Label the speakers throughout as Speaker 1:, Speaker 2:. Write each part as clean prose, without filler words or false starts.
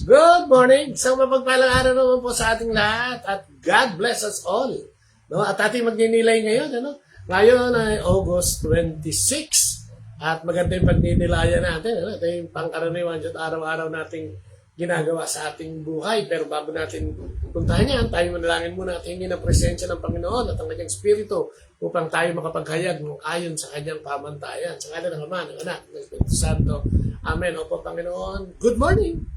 Speaker 1: Good morning! Isang mapagpalang araw naman po sa ating lahat at God bless us all. No? At ating magninilay ngayon. Ngayon ay August 26 at maganda yung pagdinilayan natin. Ito yung pangkaraniwan at araw-araw nating ginagawa sa ating buhay. Pero bago natin puntahan yan, tayo manalangin muna at hingin ang presensya ng Panginoon at ang kanyang Espiritu upang tayo makapaghayag ng ayon sa kanyang pamantayan. Sa kanya ng Ama, ng Anak, ng Espiritu Santo. Amen. Opo, Panginoon. Good morning!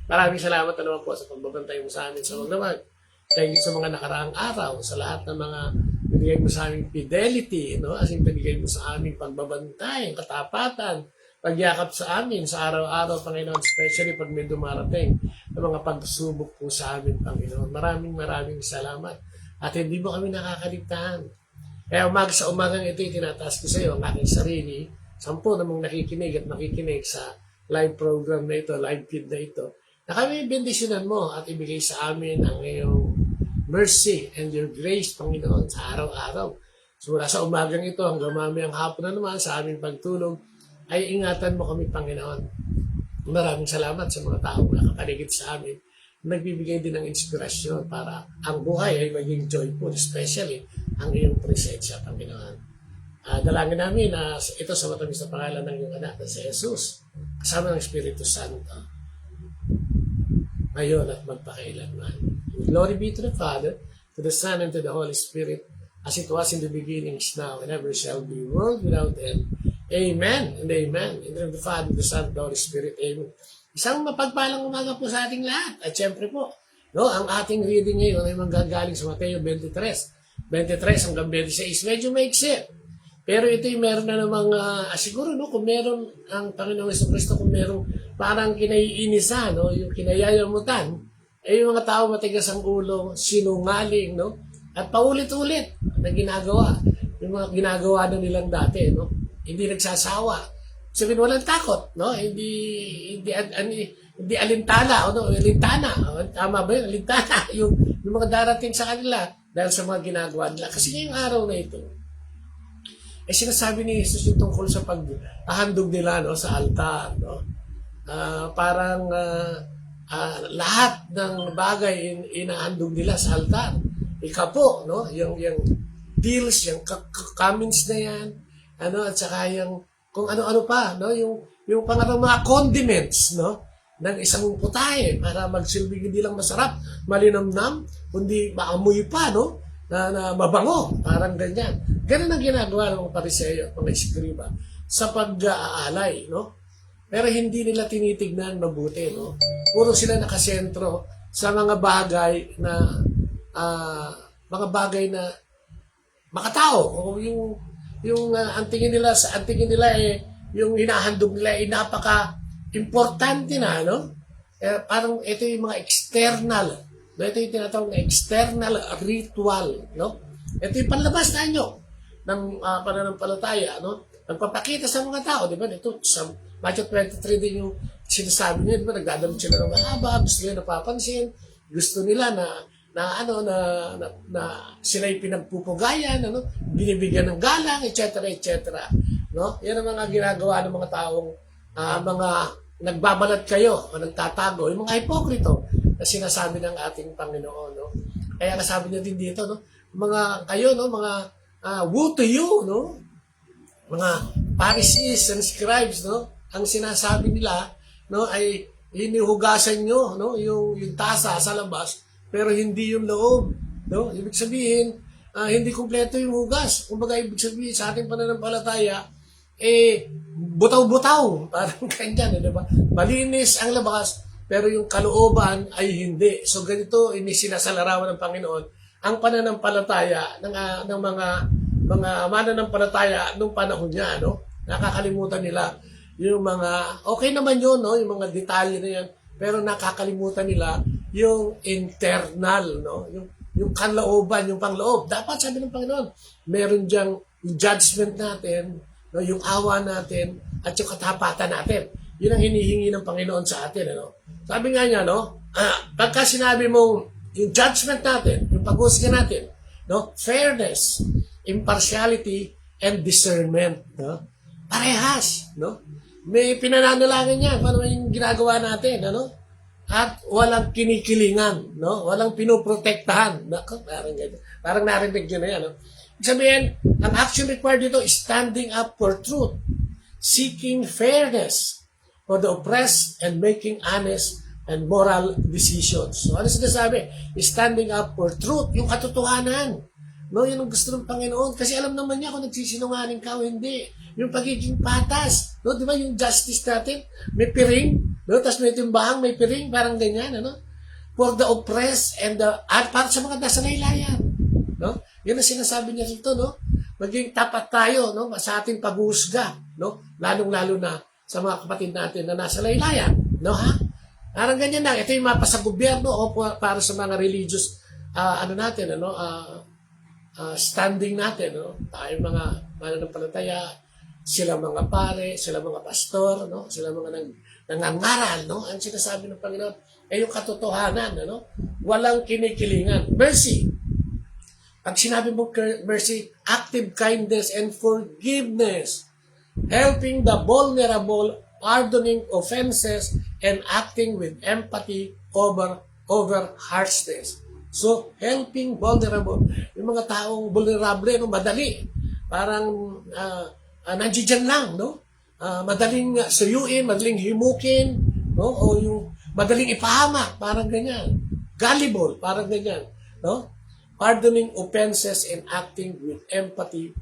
Speaker 1: Maraming salamat na naman po sa pagbabantay mo sa amin sa magdamag. Thank you sa mga nakaraang araw, sa lahat ng mga binigay mo sa aming fidelity, as in binigay mo sa aming pagbabantay, katapatan, pagyakap sa amin sa araw-araw, Panginoon, especially pag may dumarating ng mga pagsubok po sa amin, Panginoon. Maraming salamat. At hindi mo kami nakakaligtaan. Kaya sa umagang ito, tinataas ko sa iyo ang aking sarili, 10 namang nakikinig at makikinig sa live program na ito, live feed na ito, na kami bendisyonan mo at ibigay sa amin ang iyong mercy and your grace, Panginoon, sa araw-araw. So mula sa umagang ito hanggang mamayang hapon na naman sa aming pagtulog, ay ingatan mo kami, Panginoon. Maraming salamat sa mga taong nakapaligid sa amin. Nagbibigay din ng inspirasyon para ang buhay ay maging joyful, especially ang iyong presensya, Panginoon. Dalangin namin na ito sa matamis na pangalan ng iyong anak na si Jesus, kasama ng Espiritu Santo, ngayon at magpakailanman. Glory be to the Father, to the Son, and to the Holy Spirit, as it was in the beginning, is now, and ever shall be, world without end. Amen and amen. In the name of the Father, the Son, and the Holy Spirit. Amen. Isang mapagpalang umaga po sa ating lahat. At syempre po, ang ating reading ngayon ay manggagaling sa Mateo 23 hanggang 26. Medyo maiksi. Pero ito'y meron na namang, siguro, kung meron ang Panginoong Jesucristo, kung meron parang kinaiinisan, yung kinayayamutan, yung mga tao matigas ang ulo, sinungaling, at paulit-ulit na ginagawa. Yung mga ginagawa na nilang dati, hindi nagsasawa. Sabihin, walang takot, hindi alintana, alintana, tama ba yun? Alintana, yung mga darating sa kanila dahil sa mga ginagawa nila. Kasi ngayong araw na ito, sinasabi ni Jesus yung tungkol sa paghahandog nila sa altar. Parang lahat ng bagay inahandog nila sa altar. Ikapo, yung deals, yung comments na yan, at saka yung kung ano-ano pa, yung pangarang mga condiments, ng isang putahe para magsilbing hindi lang masarap, malinamnam, kundi maamoy pa, na mabango, parang ganyan. Ganun ang ginagawa ng mga Pariseo at mga Eskriba sa pag-aalay, Pero hindi nila tinitignan mabuti, Puro sila nakasentro sa mga bagay na makatao, o yung ang tingin nila yung hinahandog nila ay napaka-importante na, parang ito yung mga external, ito yung tinatawag na external ritual, Ito yung panlabas na nyo ng pananampalataya, Nagpapakita sa mga tao, di ba? Ito, sa Matthew 23 din yung sinasabi niya, di ba? Nagdadamit sila ng mahaba, gusto nila napapansin, gusto nila na sila'y pinagpupugayan, binibigyan ng galang, etc., etc. Yan ang mga ginagawa ng mga taong mga nagbabalat kayo o nagtatago, yung mga hipokrito na sinasabi ng ating Panginoon. Kaya nasabi niya din dito, mga kayo, mga woe to you, mga Pharisees and scribes, ang sinasabi nila, ay hinihugasan nyo, yung tasa sa labas, pero hindi yung loob. Ibig sabihin, hindi kumpleto yung hugas. Kumbaga, ibig sabihin sa ating pananampalataya, butaw-butaw. Parang ganyan, di ba? Malinis ang labas, pero yung kalooban ay hindi. So, ganito, sinasalarawan ng Panginoon ang pananampalataya ng mga mananampalataya nung panahon niya, Nakakalimutan nila yung mga, okay naman yun, yung mga detalye na yan, pero nakakalimutan nila yung internal, yung kanlooban, yung pangloob. Dapat, sabi ng Panginoon, meron diyang yung judgment natin, yung awa natin, at yung katapatan natin. Yun ang hinihingi ng Panginoon sa atin. Sabi nga niya, pagka sinabi mong yung judgment natin, yung pag-husga natin, fairness, impartiality, and discernment. Parehas. May pinananalangin niya. Paano yung ginagawa natin? at walang kinikilingan, no? Walang pinoprotektahan. Nako, parang ganyan. Parang narinig nyo na yan, no? Ibig sabihin, ang action required dito is standing up for truth, seeking fairness for the oppressed, and making honest and moral decisions. So, ano sinasabi? Standing up for truth, yung katotohanan. No, yun ang gusto ng Panginoon. Kasi alam naman niya kung nagsisinungaling ka o hindi. Yung pagiging patas. No, di ba yung justice natin? May piring. No, tapos may timbahang, may piring. Parang ganyan. Ano? For the oppressed and at para sa mga nasa laylayan. No? Yun ang sinasabi niya dito. No? Maging tapat tayo, no, sa ating paghuhusga. No? Lalong-lalo na sa mga kapatid natin na nasa laylayan. No, ha? Parang ganyan lang. Ito yung mapa sa gobyerno o para sa mga religious standing natin, no? Tayo mga mananampalataya, sila mga pare, sila mga pastor, no? Sila mga nangangaral, no? Ang sinasabi ng Panginoon ay yung katotohanan, no? Walang kinikilingan. Mercy. Pag sinabi mo mercy, active kindness and forgiveness, helping the vulnerable, pardoning offenses, and acting with empathy over harshness. So, helping vulnerable. Yung mga taong vulnerable, no, madali. Parang nandiyan lang, no? Madaling suyuin, madaling himukin, no? O yung madaling ipahamak, parang ganyan. Gullible, parang ganyan, no? Pardoning offenses and acting with empathy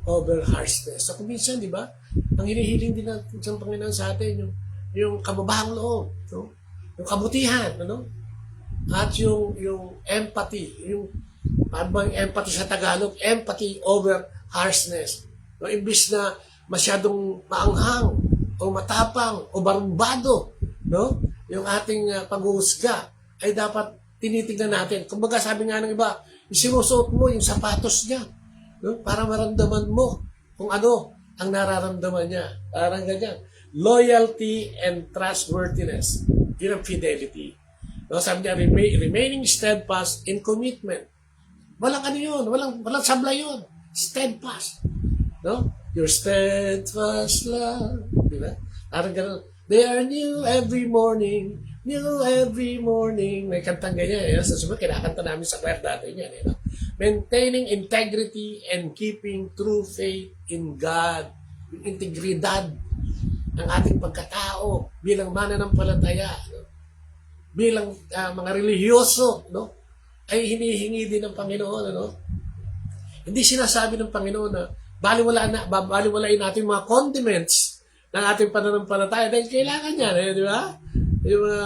Speaker 1: over harshness. So, kung minsan, di ba, ang hinihiling din natin sa Panginoon sa atin, yung kababahang loob, no? Yung kabutihan, ano? At yung empathy, yung ano ba yung empathy sa Tagalog? Empathy over harshness. No, imbis na masyadong maanghang o matapang o barumbado, no? Yung ating paghuhusga ay dapat tinitingnan natin. Kumbaga sabi nga ng iba, isinusuot mo yung sapatos niya, no? Para maramdaman mo kung ano ang nararamdaman niya. Parang ganyan. Loyalty and trustworthiness. Yun ang fidelity. No, sabi niya, remaining steadfast in commitment. Walang ano yun, walang sabla yun. Steadfast. No? Your steadfast love. Diba? Parang gano'n. They are new every morning. New every morning. May kantang ganyan. Sa sumunod, kinakanta namin sa choir dati niyan. You know? Maintaining integrity and keeping true faith in God. Yung integridad ng ating pagkatao bilang mananampalataya. No? Bilang mga relihiyoso, no? Ay hinihingi din ng Panginoon, ano? Hindi sinasabi ng Panginoon na baliwalain natin mga condiments ng ating pananampalataya dahil kailangan yan, di ba?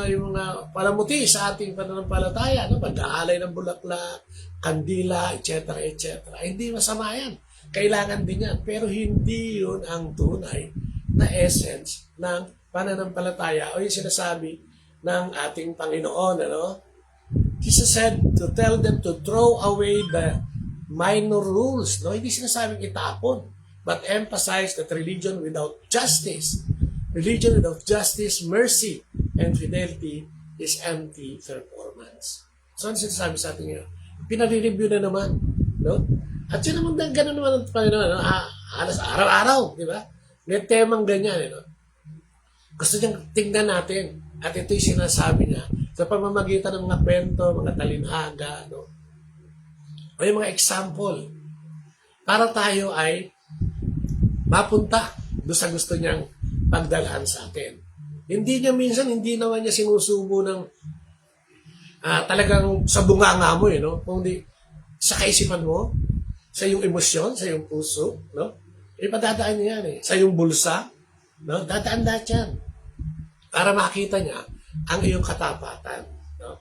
Speaker 1: Yung mga palamuti sa ating pananampalataya, no? Pag-aalay ng bulaklak, kandila, etc., etc. Hindi masama yan. Kailangan din yan. Pero hindi yun ang tunay na essence ng pananampalataya o yung sinasabi ng ating Panginoon, ano? Jesus said to tell them to throw away the minor rules, no? Hindi sinasabing itapon, but emphasize that religion without justice, mercy, and fidelity is empty performance. So, ano sinasabi sa atin ngayon? Pinare-review na naman, no? At yun naman, gano'n naman ang Panginoon, no? Halos araw-araw, di ba? May temang ganyan, no? Gusto niyang tingnan natin. At ito yung sinasabi niya sa pamamagitan ng mga kwento, mga talinhaga, no? O yung mga example para tayo ay mapunta doon sa gusto niyang pagdalaan sa atin. Hindi naman niya sinusubo ng talagang sa bunganga mo, no? Kundi sa kaisipan mo, sa iyong emosyon, sa iyong puso, no? Ipadadaan niya yan, sa iyong bulsa, no? Dadaan lahat yan. Para makita niya ang iyong katapatan, no?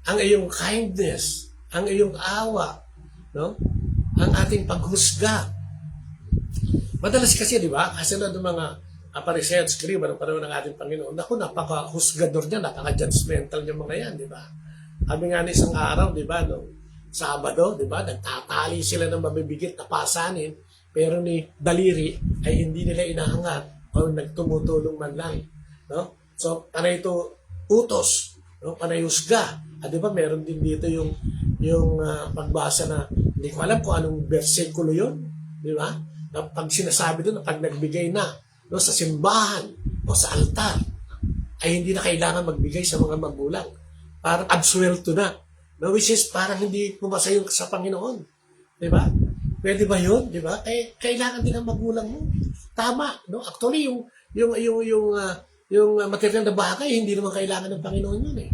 Speaker 1: Ang iyong kindness, ang iyong awa, no? Ang ating paghusga. Madalas kasi, di ba? Kasi na ng mga Pariseo at Skriba ng panahon ng ating Panginoon, naku, napaka-husgador niya, napaka-judgmental niya mga yan, di ba? Sabi nga na isang araw, di ba, no? Sabado, di ba? Nagtatali sila ng mabibigit na pasanin, pero ni daliri ay hindi nila inahangat o nagtumutulong man lang, no? So, panay ito utos, no? Panay husga. At di ba, meron din dito yung pagbasa na hindi ko alam kung anong versikulo yun, di ba? Na pag sinasabi doon, na pag nagbigay na, no, sa simbahan o sa altar, ay hindi na kailangan magbigay sa mga magulang. Parang absuelto na. No, which is parang hindi pumasa yung sa Panginoon. Di ba? Pwede ba yun? Di ba? Kailangan din ng magulang mo. Tama. No? Actually, yung material na bagay, hindi naman kailangan ng Panginoon yun eh.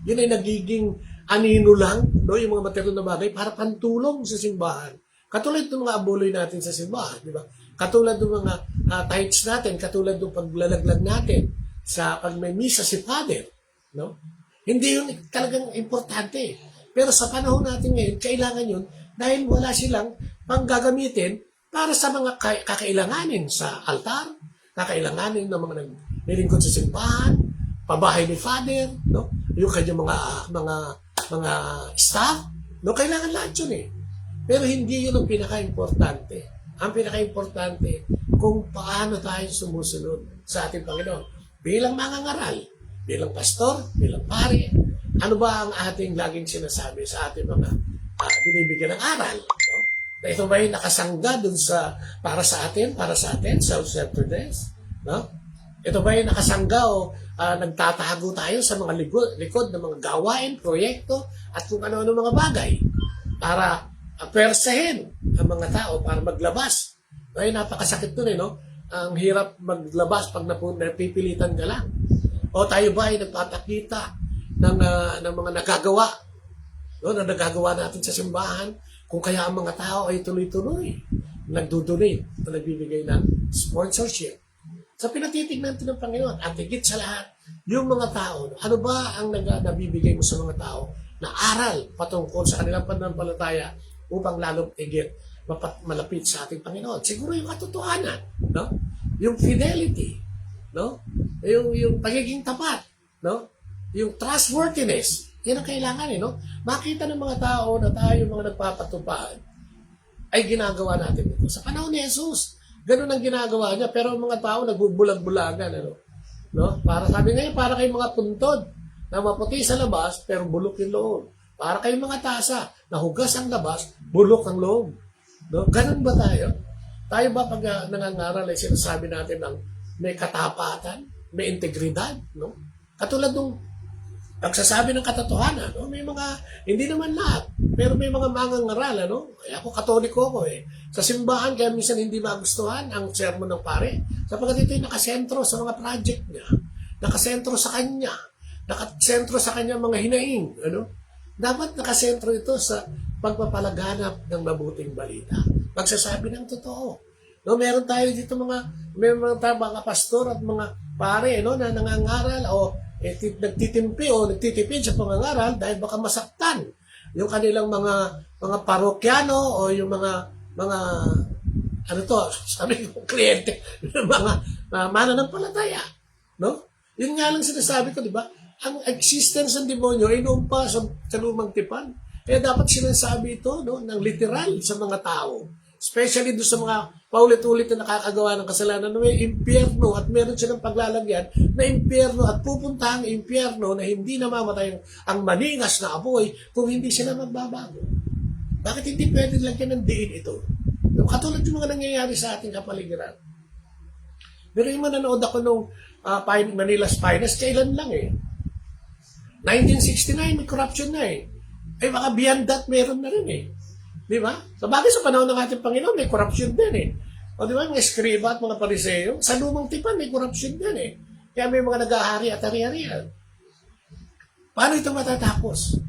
Speaker 1: Yun ay nagiging anino lang, no? Yung mga material na bagay para pantulong sa simbahan. Katulad ng mga abuloy natin sa simbahan, di ba? Katulad ng mga tithes natin, katulad ng paglalaglag natin sa pag may misa si Father, no? Hindi yun talagang importante. Pero sa panahon natin ngayon, kailangan yun dahil wala silang panggagamitin para sa mga kakailanganin sa altar, kakailanganin ng mga nilingkod sa simbahan, pabahay ni Father, no? Yung kanyang mga staff, no? Kailangan lahat yun eh. Pero hindi yun ang pinaka-importante. Ang pinaka-importante kung paano tayo sumusunod sa ating Panginoon. Bilang mangangaral, bilang pastor, bilang pare, ano ba ang ating laging sinasabi sa ating mga binibigyan ng aral? No? Na ito ba yung nakasangga dun sa, para sa atin, self-centeredness? No? Ito ba yung nakasangga o nagtatago tayo sa mga likod ng mga gawain, proyekto, at kung ano-ano mga bagay para persahin ang mga tao para maglabas? Ay, napakasakit dun eh, no? Ang hirap maglabas pag napipilitan ka lang. O tayo ba ay nagpapakita ng mga nagagawa, no, na nagagawa natin sa simbahan, kung kaya ang mga tao ay tuloy-tuloy nagdodonate at nagbibigay ng sponsorship. Sa pinatitignan ito ng Panginoon, at higit sa lahat, yung mga tao, ano ba ang nabibigay mo sa mga tao na aral patungkol sa kanilang pananampalataya upang lalong higit malapit sa ating Panginoon? Siguro yung katotohanan, no? Yung fidelity, no? Yung pagiging tapat, no? Yung trustworthiness, yan ang kailangan eh, no? Makita ng mga tao na tayo mga nagpapatupad ay ginagawa natin ito. Sa panahon ni Jesus, ganun ang ginagawa niya, pero ang mga tao nagbubulag-bulagan, ano? No? Para sabi ngayon, para kayong mga puntod na maputi sa labas, pero bulok yung loob. Para kayong mga tasa na hugas ang labas, bulok ang loob. No? Ganun ba tayo? Tayo ba pag nangangaral ay sinasabi natin ng may katapatan, may integridad, no? Katulad nung pagsasabi ng katotohanan, no? May mga, hindi naman lahat, pero may mga mangangaral, ano? Kaya ako katoliko ako eh. Sa simbahan, kaya minsan hindi magustuhan ang sermon ng pare. Sapagkat ito'y nakasentro sa mga project niya, nakasentro sa kanya, nakasentro sa kanya mga hinaing, ano? Dapat nakasentro ito sa pagpapalaganap ng mabuting balita. Pagsasabi ng totoo. No, meron tayo dito mga pastor at mga pare, no, na nangangaral o nagtitimpi o nagtitipid sa pangangaral dahil baka masaktan yung kanilang mga parokyano o yung mga ano to, sabi ko kliyente, mga mananampalataya, no? Yun nga lang sinasabi ko, di ba? Ang existence ng demonyo ay noon pa sa lumang tipan. Kaya dapat sinasabi ito, no, ng literal sa mga tao. Especially doon sa mga paulit-ulit na nakakagawa ng kasalanan na may impyerno at meron silang paglalagyan na impyerno at pupunta ang impyerno na hindi namamatay ang maningas na apoy kung hindi sila magbabago. Bakit hindi pwede lagyan ng diin ito? Katulad yung mga nangyayari sa ating kapaligiran. Pero yung manonood ako nung Manila's Finest, kailan lang eh. 1969, may corruption na eh. Eh baka beyond that, meron na rin eh. Di ba? Sa bagay sa panahon ng ating Panginoon, may corruption din eh. O di ba, mga eskriba at mga pariseo, sa lumang tipan may corruption din eh. Kaya may mga nag-ahari at hari-harihan. Paano ito matatapos?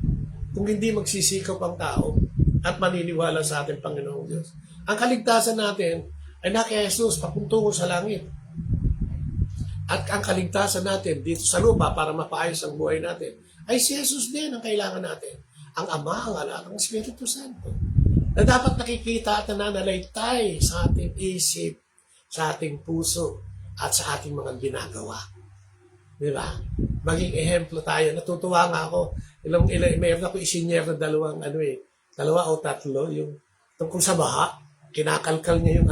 Speaker 1: Kung hindi magsisikap ang tao at maniniwala sa ating Panginoong Diyos. Ang kaligtasan natin ay na kay Jesus papuntungo sa langit. At ang kaligtasan natin dito sa lupa para mapaayos ang buhay natin ay si Jesus din ang kailangan natin. Ang Ama, ang Anak, ang Espiritu Santo. Na dapat nakikita at nananalaytay sa ating isip, sa ating puso, at sa ating mga ginagawa. Di ba? Maging ehemplo tayo. Natutuwa nga ako. Mayroon ako isinyer na dalawa o tatlo, yung tungkol sa baha, kinakalkal niya yung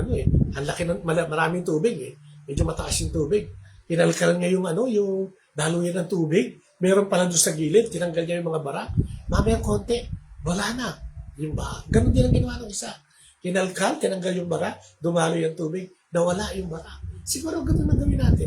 Speaker 1: ang laki ng maraming tubig eh. Medyo mataas yung tubig. Kinalkal niya yung yung daluyan ng tubig. Meron pala doon sa gilid, tinanggal niya yung mga bara. Mamaya konti, wala na yung baha. Ganun din ang ginawa ng isa. Kinalkal, tinanggal yung bara, dumalo yung tubig, nawala yung bara. Siguro ganun ang gawin natin.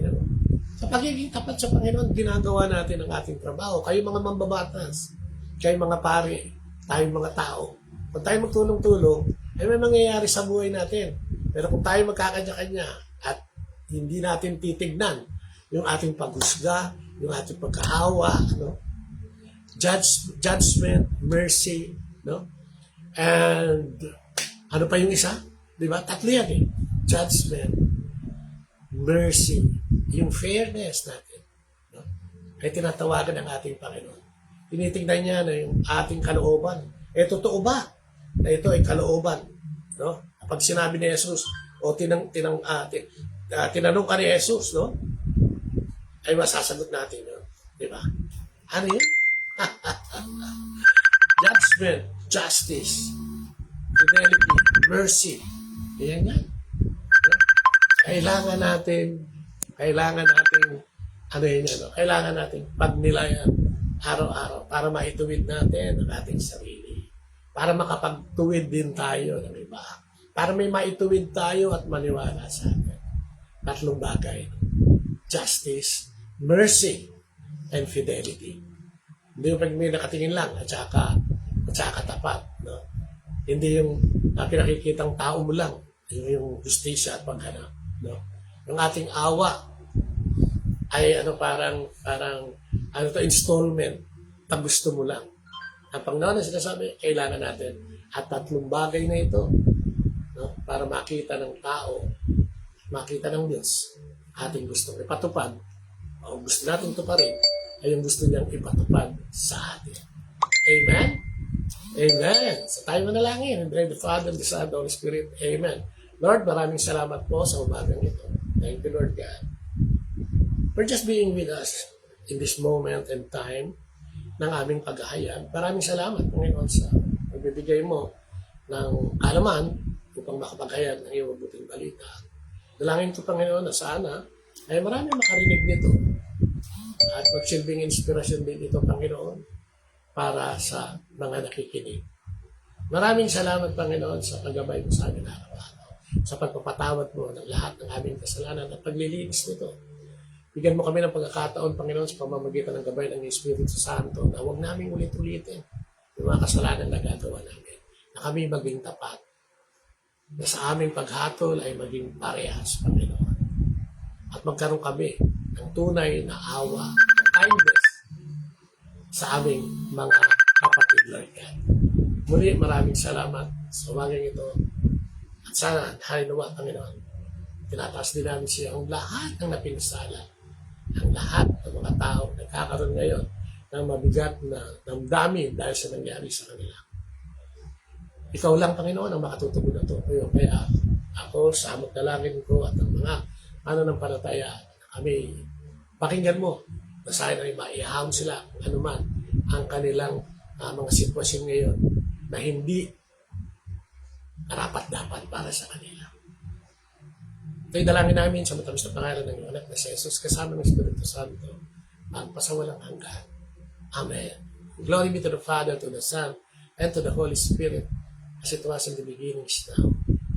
Speaker 1: Sa pagiging tapat sa Panginoon, ginagawa natin ang ating trabaho. Kayo mga mambabatas, kayo mga pari, tayong mga tao. Kung tayo magtulong-tulong, ay may mangyayari sa buhay natin. Pero kung tayo magkakanya-kanya at hindi natin titignan yung ating paghusga, yung ating pagkahawa, no? Judgment, mercy, no? And ano pa yung isa? Di ba? Tatlo yan eh. Judgment, mercy, yung fairness natin, no? Ay tinatawagan ng ating Panginoon. Tinitingnan niya na yung ating kalooban. Totoo ba na ito ay kalooban? No? Kapag sinabi ni Jesus, o tinanong ka ni Jesus, no? Ay masasagot natin yun. Di ba? Ano yun? Judgment, justice, fidelity, mercy. Ayan yan. Kailangan natin, ano yun yan, no? Kailangan natin pagnilayan araw-araw para maituwid natin ang ating sarili. Para makapagtuwid din tayo ng iba. Para may maituwid tayo at maniwala sa atin. Tatlong bagay. Justice, mercy, and fidelity. Hindi yung pag may nakatingin lang at saka tapat. No? Hindi yung pinakikitang tao mo lang. Yung justisya at paghanap. No? Yung ating awa ay parang installment pag gusto mo lang. Ang Panginoon na sinasabi, kailangan natin at tatlong bagay na ito, no? Para makita ng tao, makita ng Diyos, ating gustong ipatupad o gusto natin tuparin ay yung gusto niyang ipatupad sa atin. Amen? Amen. Sa tayo manalangin, in the name of the Father, the Son, the Holy Spirit. Amen. Lord, maraming salamat po sa umagang ito. Thank you, Lord God, for just being with us in this moment and time ng aming paghahayag. Maraming salamat, Panginoon, sa pagbibigay mo ng kaalaman upang makapaghayag ng iyong mabuting balita. Dalangin ko, Panginoon, na sana ay maraming makarinig nito at magsilbing inspirasyon din ito, Panginoon, para sa mga nakikinig. Maraming salamat, Panginoon, sa paggabay mo sa amin araw-araw, sa pagpapatawad mo ng lahat ng aming kasalanan at paglilinis nito. Bigyan mo kami ng pagkakataon, Panginoon, sa pamamagitan ng gabay ng Espiritu Santo na huwag namin ulit-ulitin yung mga kasalanan na gagawa namin, na kami maging tapat, na sa aming paghatol ay maging parehas, Panginoon. At magkaroon kami ng tunay na awa at kindness sa aming mga kapatid, Lord God. Muli, maraming salamat sa umagang ito. At sana, halinawa, Panginoon, tinataas din namin siya ang lahat ng napinsala, ang lahat ng mga tao nagkakaroon ngayon ng mabigat na damdamin dahil sa nangyari sa kanila. Ikaw lang, Panginoon, ang makatutugon na ito. Kaya ako, sa amot dalangin ko at ang mga mananampalataya, kami pakinggan mo na sana ay maihahon sila anuman ang kanilang mga sitwasyon ngayon na hindi karapat-dapat para sa kanila. Ito'y dalangin namin sa matamis na pangalan ng iyong anak na si Jesus kasama ng Espiritu Santo ang pasawalang hanggan. Amen. Glory be to the Father, to the Son, and to the Holy Spirit, as it was in the beginning, is now,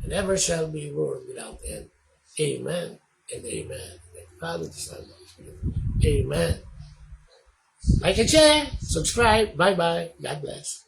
Speaker 1: and ever shall be, world without end. Amen and amen. And Father, the Son, and the Holy Spirit. Amen. Like and share, subscribe. Bye-bye. God bless.